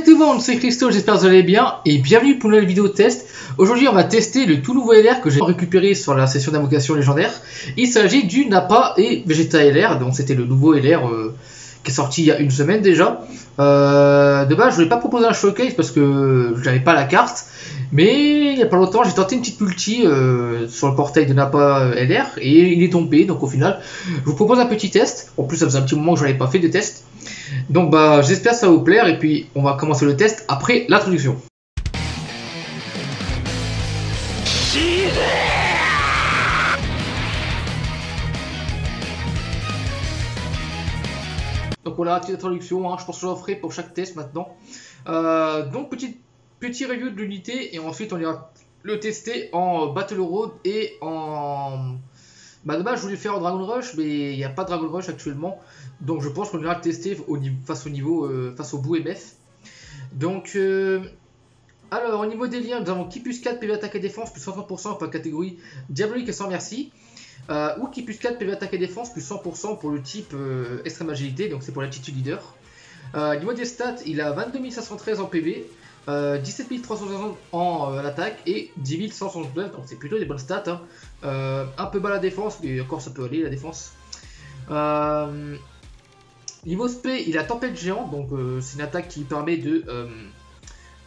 tout le monde, c'est Christo, j'espère que vous allez bien et bienvenue pour une nouvelle vidéo test. Aujourd'hui on va tester le tout nouveau LR que j'ai récupéré sur la session d'invocation légendaire. Il s'agit du Nappa et Vegeta LR, donc c'était le nouveau LR qui est sorti il y a une semaine déjà. De base je voulais pas proposer un showcase parce que je n'avais pas la carte, mais il y a pas longtemps j'ai tenté une petite multi sur le portail de Nappa LR et il est tombé, donc au final je vous propose un petit test. En plus ça faisait un petit moment que je n'avais pas fait de test. Donc bah j'espère que ça va vous plaire et puis on va commencer le test après l'introduction. Donc voilà, petite introduction, hein, je pense que je la ferai pour chaque test maintenant. Donc petit review de l'unité et ensuite on ira le tester en Battle Road et en... Bah de base je voulais le faire en Dragon Rush mais il n'y a pas de Dragon Rush actuellement. Donc je pense qu'on ira le tester face au bout MF. Donc alors au niveau des liens nous avons Ki plus 4 PV attaque et défense plus 60% pour la catégorie Diabolique et sans merci. Ou Ki plus 4 PV attaque et défense plus 100% pour le type extrême agilité, donc c'est pour l'attitude leader. Niveau des stats il a 22 513 en PV. 17 360 en attaque et 10 169, donc c'est plutôt des bonnes stats, hein. Un peu bas la défense, mais encore ça peut aller la défense. Niveau SP, il a tempête géante, donc c'est une attaque qui permet de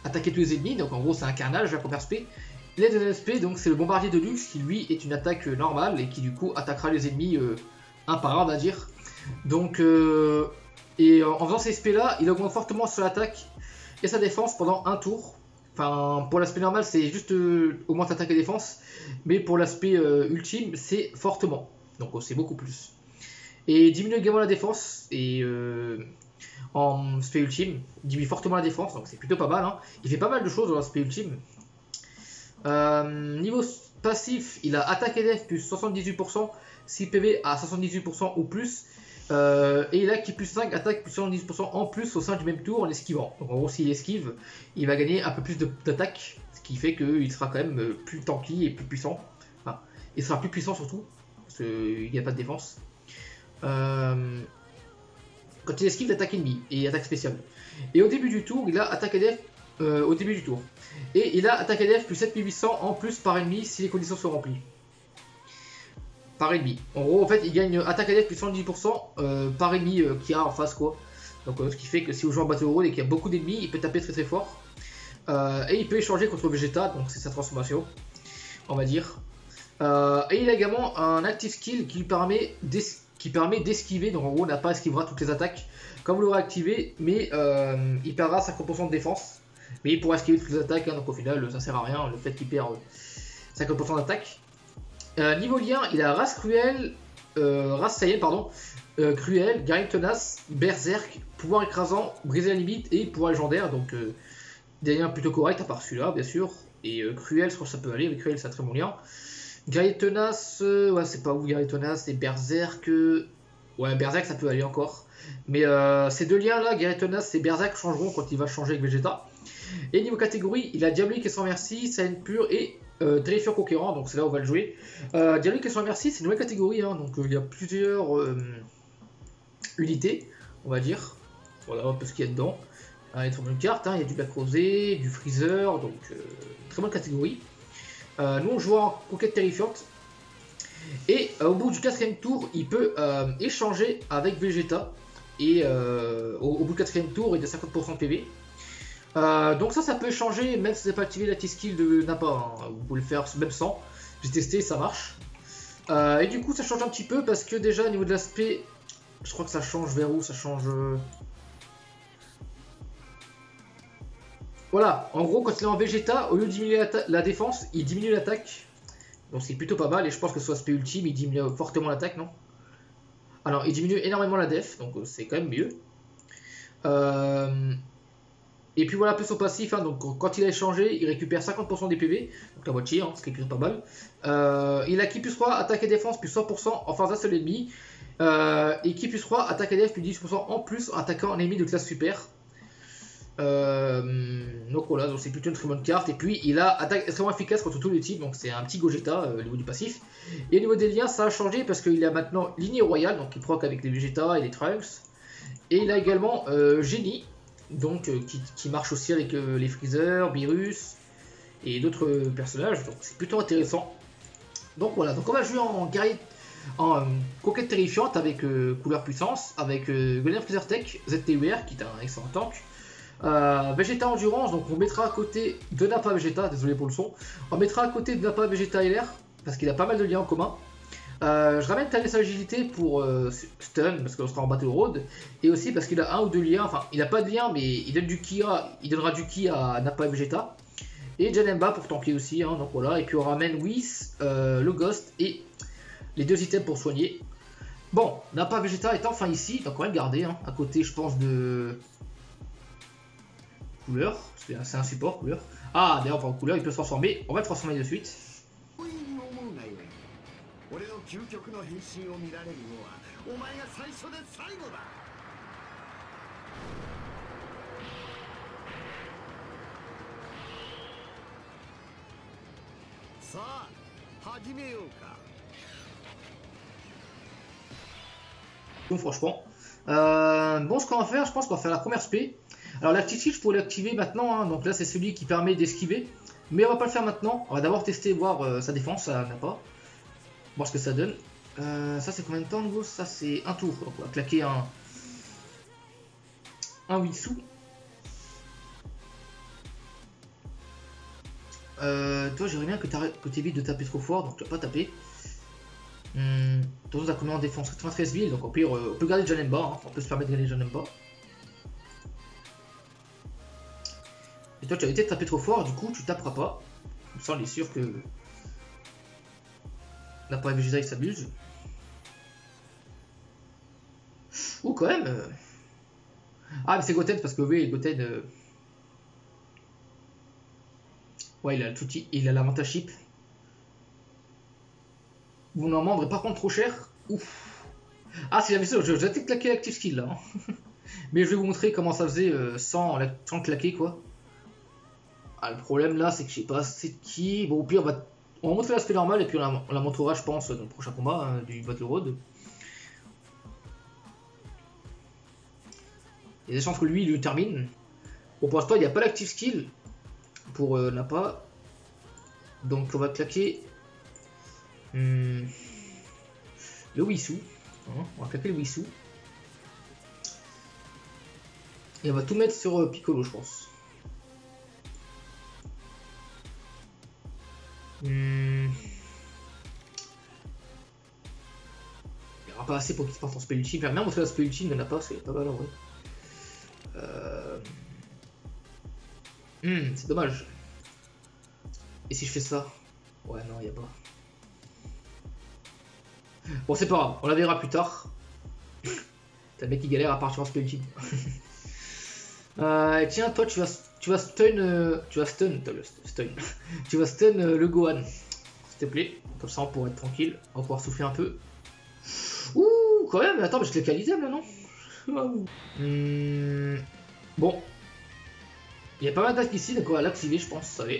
attaquer tous les ennemis, donc en gros c'est un carnage la première SP. Il a deuxième SP, donc c'est le bombardier de luxe qui lui est une attaque normale et qui du coup attaquera les ennemis un par un on va dire. Donc en faisant ces SP là, il augmente fortement sur l'attaque et sa défense pendant un tour. Enfin, pour l'aspect normal, c'est juste augmente attaque et défense, mais pour l'aspect ultime, c'est fortement. Donc c'est beaucoup plus. Et diminue également la défense, et en aspect ultime, il diminue fortement la défense, donc c'est plutôt pas mal. Hein. Il fait pas mal de choses dans l'aspect ultime. Niveau passif, il a attaque et def plus 78%, 6 PV à 78% ou plus. Et il a Ki plus 5, attaque plus 70% en plus au sein du même tour en esquivant. Donc en gros s'il esquive, il va gagner un peu plus d'attaque, ce qui fait qu'il sera quand même plus tanky et plus puissant. Enfin, il sera plus puissant surtout, parce qu'il n'y a pas de défense. Quand il esquive l'attaque ennemie et attaque spéciale. Et au début du tour, il a attaque et def au début du tour. Et il a attaque et def plus 7800 en plus par ennemi si les conditions sont remplies. Par ennemi. En gros, en fait, il gagne attaque à def plus 110% par ennemi qu'il y a en face, quoi. Donc, ce qui fait que si vous jouez en Battle Road et qu'il y a beaucoup d'ennemis, il peut taper très très fort. Et il peut échanger contre Vegeta, donc c'est sa transformation, on va dire. Et il a également un active skill qui lui permet d'esquiver. Donc, en gros, on n'a pas esquivera toutes les attaques comme vous l'aurez activé, mais il perdra 50% de défense. Mais il pourra esquiver toutes les attaques, hein, donc au final, ça sert à rien le fait qu'il perd 50% d'attaque. Niveau lien, il a race cruelle, race Saiyan, pardon, cruelle, guerrier tenace, berserk, pouvoir écrasant, briser la limite et pouvoir légendaire. Donc des liens plutôt corrects à part celui-là, bien sûr. Et cruel, je crois que ça peut aller. Avec cruel, c'est un très bon lien. Guerrier tenace, ouais, c'est pas ouf, guerrier tenace, et berserk. Ouais, berserk, ça peut aller encore. Mais ces deux liens-là, guerrier tenace et berserk, changeront quand il va changer avec Vegeta. Et niveau catégorie, il a diabolique et sans merci, Saiyan pur et terrifiant conquérant, donc c'est là où on va le jouer. Diabolique et sans merci, c'est une nouvelle catégorie, hein, donc il y a plusieurs unités, on va dire. Voilà un peu ce qu'il y a dedans. Il y a très bonne carte, hein, il y a du Black Rosé, du Freezer, donc très bonne catégorie. Nous on joue en conquête terrifiante. Et au bout du 4ème tour, il peut échanger avec Vegeta. Et au bout du 4ème tour, il a 50% de PV. Donc ça peut changer même si vous n'avez pas activé la T-Skill de Nappa, hein. Vous pouvez le faire même sans, j'ai testé, ça marche. Et du coup ça change un petit peu parce que déjà au niveau de l'aspect, je crois que ça change vers où, ça change... Voilà, en gros quand il est en Vegeta, au lieu de diminuer la défense, il diminue l'attaque. Donc c'est plutôt pas mal et je pense que sur l'aspect ultime, il diminue fortement l'attaque, non? Alors il diminue énormément la def, donc c'est quand même mieux. Et puis voilà un peu son passif, hein, donc quand il a échangé, il récupère 50% des PV, donc la moitié, hein, ce qui est plutôt pas mal. Il a Ki plus 3, attaque et défense plus 100% en face d'un seul ennemi. Et Ki plus 3, attaque et défense plus 10% en plus en attaquant un ennemi de classe super. Donc voilà, donc c'est plutôt une très bonne carte. Et puis il a attaque extrêmement efficace contre tous les types, donc c'est un petit Gogeta au niveau du passif. Et au niveau des liens, ça a changé parce qu'il a maintenant lignée royale, donc il proc avec les Vegeta et les Trunks. Et il a également Génie. donc qui marche aussi avec les Freezer, Beerus et d'autres personnages, donc c'est plutôt intéressant. Donc voilà, donc on va jouer en guerrier, en conquête terrifiante avec couleur puissance, avec Golden Freezer Tech, ZTUR qui est un excellent tank. Vegeta Endurance, donc on mettra à côté de Nappa Vegeta, désolé pour le son, on mettra à côté de Nappa Vegeta LR, parce qu'il a pas mal de liens en commun. Je ramène Thales Agilité pour Stun, parce qu'on sera en Battle Road, et aussi parce qu'il a un ou deux liens, enfin il a pas de lien, mais il donne du ki il donnera du ki à Nappa Vegeta. Et Janemba pour tanker aussi, hein, donc voilà, et puis on ramène Whis, le Ghost, et les deux items pour soigner. Bon, Nappa Vegeta est enfin ici, donc on va le garder, hein, à côté je pense de... Couleur, c'est un support couleur. Ah d'ailleurs en couleur il peut se transformer, on va le transformer de suite. Donc franchement, bon ce qu'on va faire, je pense qu'on va faire la première spé. Alors l'active skill je pourrais l'activer maintenant, hein. Donc là c'est celui qui permet d'esquiver. Mais on va pas le faire maintenant, on va d'abord tester, voir sa défense, ça n'a pas. Voir ce que ça donne. Ça c'est combien de temps nouveau? Ça c'est un tour, donc on va claquer un Witsu. Toi j'aimerais bien que tu évites de taper trop fort, donc tu vas pas taper. Toi, on a combien en défense? 93 000, donc au pire, on peut garder Janemba, hein. On peut se permettre de garder Janemba. Et toi, tu as été taper trop fort, du coup, tu taperas pas. Comme ça, on est sûr que l'appareil Vegeta il s'abuse. Ou quand même. Ah, mais c'est Goten parce que oui, Goten. Ouais, il a tout, il a l'avantage chip. Vous n'en vendrez par contre trop cher. Ouf. Ah, si j'avais ça, j'ai peut-être claqué l'active skill là. Hein. Mais je vais vous montrer comment ça faisait sans claquer quoi. Ah, le problème là, c'est que je sais pas c'est qui. Bon, au pire, on va montrer l'aspect normal et puis on la montrera, je pense, dans le prochain combat hein, du Battle Road. Il y a des chances que lui, il le termine. Bon, pour l'instant, il n'y a pas l'active skill pour Nappa. Donc, on va claquer le Wissou. Hein, on va claquer le Wissou. Et on va tout mettre sur Piccolo, je pense. Il n'y aura pas assez pour qu'il se parte en spell ultime. J'aimerais bien montrer la spell ultime, il n'y en a pas, c'est pas mal en vrai. C'est dommage. Et si je fais ça? Ouais, non, il n'y a pas. Bon, c'est pas grave, on la verra plus tard. T'as le mec qui galère à partir en spell ultime. Tiens, toi, tu vas stun. Tu vas stun le Gohan. S'il te plaît. Comme ça, on pourra être tranquille. On va pouvoir souffler un peu. Ouh, quand même. Attends, mais je l'ai qualité là, non? Bon. Il y a pas mal d'attaques ici, donc on va l'activer, je pense. Ça va.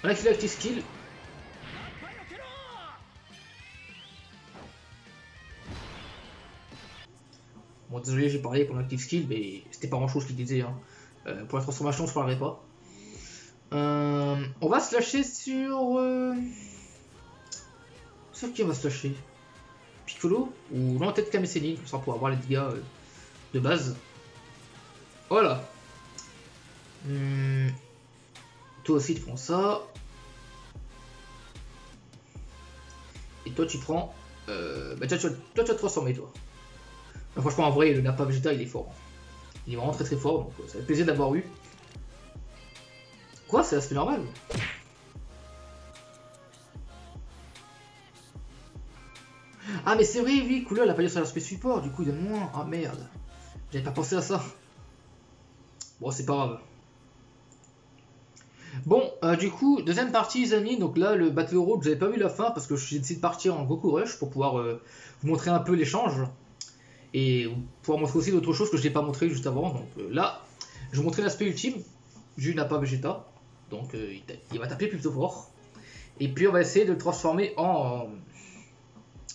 On active l'active skill. Bon, désolé, j'ai parlé pour l'active skill, mais c'était pas grand chose qu'il disait. Hein. Pour la transformation, je parlerai pas. On va se lâcher sur. Sur qui on va se lâcher? Piccolo? Ou non, peut-être Kamesséline, comme ça pour avoir les dégâts de base. Voilà. Toi aussi, tu prends ça. Et toi, tu prends. Bah, toi, tu vas te transformer, toi. Mais franchement, en vrai, le Nappa Vegeta, il est fort. Il est vraiment très très fort, donc ça fait plaisir d'avoir eu. Quoi? C'est l'aspect normal? Ah, mais c'est vrai, oui, couleur, elle a pas dit sur l'aspect support, du coup, il donne moins. Ah merde. J'avais pas pensé à ça. Bon, c'est pas grave. Bon, du coup, deuxième partie, les amis. Donc là, le Battle Road, vous avez pas vu la fin parce que j'ai décidé de partir en Goku Rush pour pouvoir vous montrer un peu l'échange. Et pouvoir montrer aussi d'autres choses que je n'ai pas montré juste avant. Donc là, je vais vous montrer l'aspect ultime du Nappa Vegeta. Donc il va taper plutôt fort. Et puis on va essayer de le transformer en...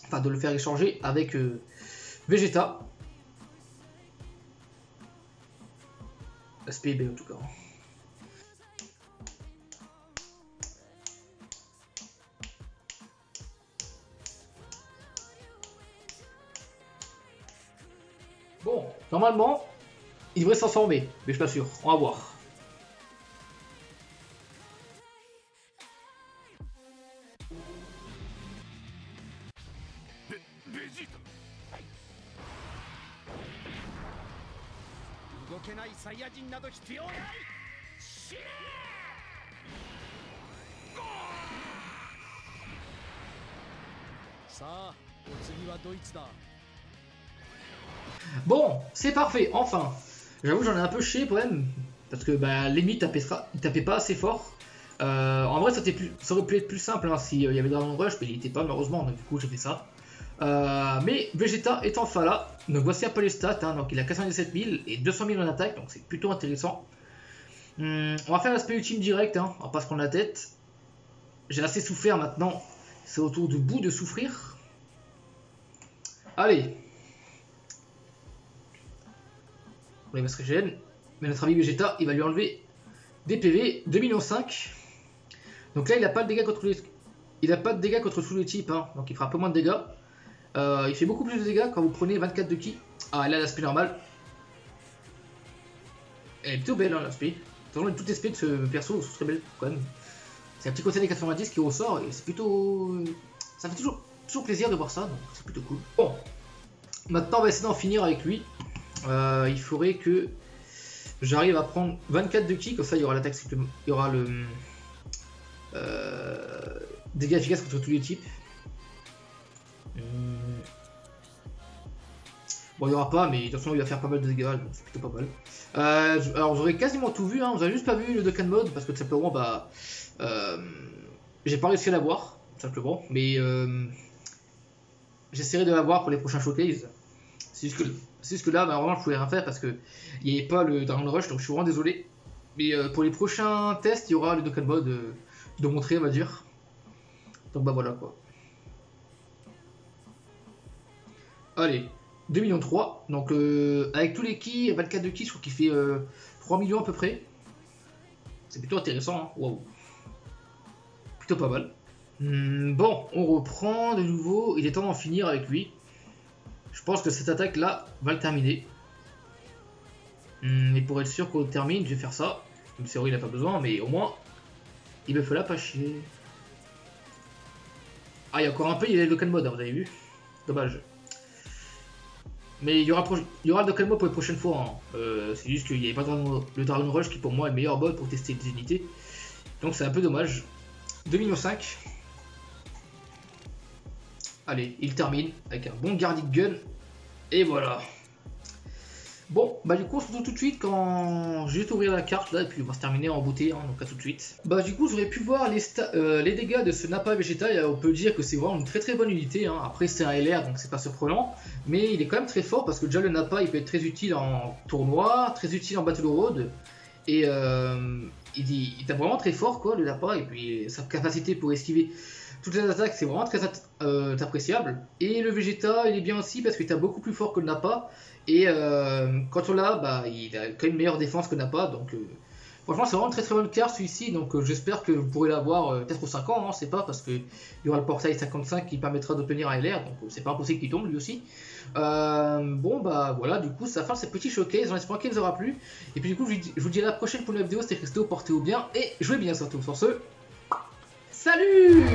Enfin, de le faire échanger avec Vegeta. SPB en tout cas. Bon, normalement, il devrait s'en former, mais je suis pas sûr. On va voir. Bon, c'est parfait, enfin. J'avoue, j'en ai un peu chié quand même, parce que bah, l'ennemi il tapait pas assez fort. En vrai, ça aurait pu être plus simple hein, s'il y avait Dragon Rush, mais il était pas malheureusement, donc du coup j'ai fait ça. Mais Vegeta est enfin là, donc voici un peu les stats, hein, donc il a 97 000 et 200 000 en attaque, donc c'est plutôt intéressant. On va faire l'aspect ultime direct, hein, on va pas se prendre la tête. J'ai assez souffert maintenant, c'est au tour de bout de souffrir. Allez. On les se régène, mais notre ami Vegeta, il va lui enlever des PV, 2,5 millions. Donc là, il n'a pas de dégâts contre tous les types, hein, donc il fera un peu moins de dégâts. Il fait beaucoup plus de dégâts quand vous prenez 24 de ki. Ah, là, l'aspect normal. Elle est plutôt belle, hein, l'aspect. Attention, tout l'aspect de ce perso sont très belles, quand même. C'est un petit côté des 90 qui ressort, et c'est plutôt... Ça fait toujours plaisir de voir ça, donc c'est plutôt cool. Bon, maintenant, on va essayer d'en finir avec lui. Il faudrait que j'arrive à prendre 24 de ki, comme ça il y aura l'attaque supplémentaire, il y aura le dégâts efficaces contre tous les types. Bon, il n'y aura pas, mais de toute façon il va faire pas mal de dégâts, donc c'est plutôt pas mal. Alors j'aurais quasiment tout vu, hein. Vous avez juste pas vu le Dokkan Mode parce que tout simplement bah j'ai pas réussi à l'avoir, tout simplement, mais j'essaierai de l'avoir pour les prochains showcases. C'est juste que là, bah, vraiment, je pouvais rien faire parce que il n'y avait pas le Dragon Rush, donc je suis vraiment désolé. Mais pour les prochains tests, il y aura le Dokkan Mode de montrer, on va dire. Donc bah voilà quoi. Allez, 2,3 millions. Donc avec tous les ki, 24 de ki, je crois qu'il fait 3 millions à peu près. C'est plutôt intéressant, hein. Waouh. Plutôt pas mal. Bon, on reprend de nouveau. Il est temps d'en finir avec lui. Je pense que cette attaque là va le terminer. Et pour être sûr qu'on le termine, je vais faire ça. Même si il n'a pas besoin, mais au moins il me fait là pas chier. Ah, il y a encore un peu, il y a le Dokkan Mode, hein, vous avez vu. Dommage. Mais il y aura le Dokkan Mode pour les prochaines fois. Hein. C'est juste qu'il n'y avait pas le Dragon Rush qui pour moi est le meilleur mode pour tester les unités. Donc c'est un peu dommage. 2,5 millions. Allez, il termine avec un bon Garlic Gun. Et voilà. Bon, bah du coup on se retrouve tout de suite quand je vais ouvrir la carte là et puis on va se terminer en beauté, hein, donc à tout de suite. Bah du coup j'aurais pu voir les dégâts de ce Nappa Vegeta et on peut dire que c'est vraiment une très bonne unité, hein. Après c'est un LR donc c'est pas surprenant, mais il est quand même très fort parce que déjà le Nappa il peut être très utile en tournoi, très utile en Battle Road et il est vraiment très fort quoi le Nappa et puis sa capacité pour esquiver toutes les attaques c'est vraiment très appréciable. Et le Vegeta il est bien aussi parce qu'il est beaucoup plus fort que le Nappa. Et quand on l'a, bah, il a quand même une meilleure défense que Nappa, donc franchement c'est vraiment une très bonne carte celui-ci, donc j'espère que vous pourrez l'avoir peut-être aux 5 ans, hein, c'est pas parce qu'il y aura le portail 55 qui permettra d'obtenir un LR, donc c'est pas impossible qu'il tombe lui aussi. Bon bah voilà, du coup ça fait ces petits showcases, en espérant qu'il nous aura plu, et puis du coup je vous dis à la prochaine pour une vidéo, c'était Christo, portez-vous bien, et jouez bien surtout, sur ce, salut!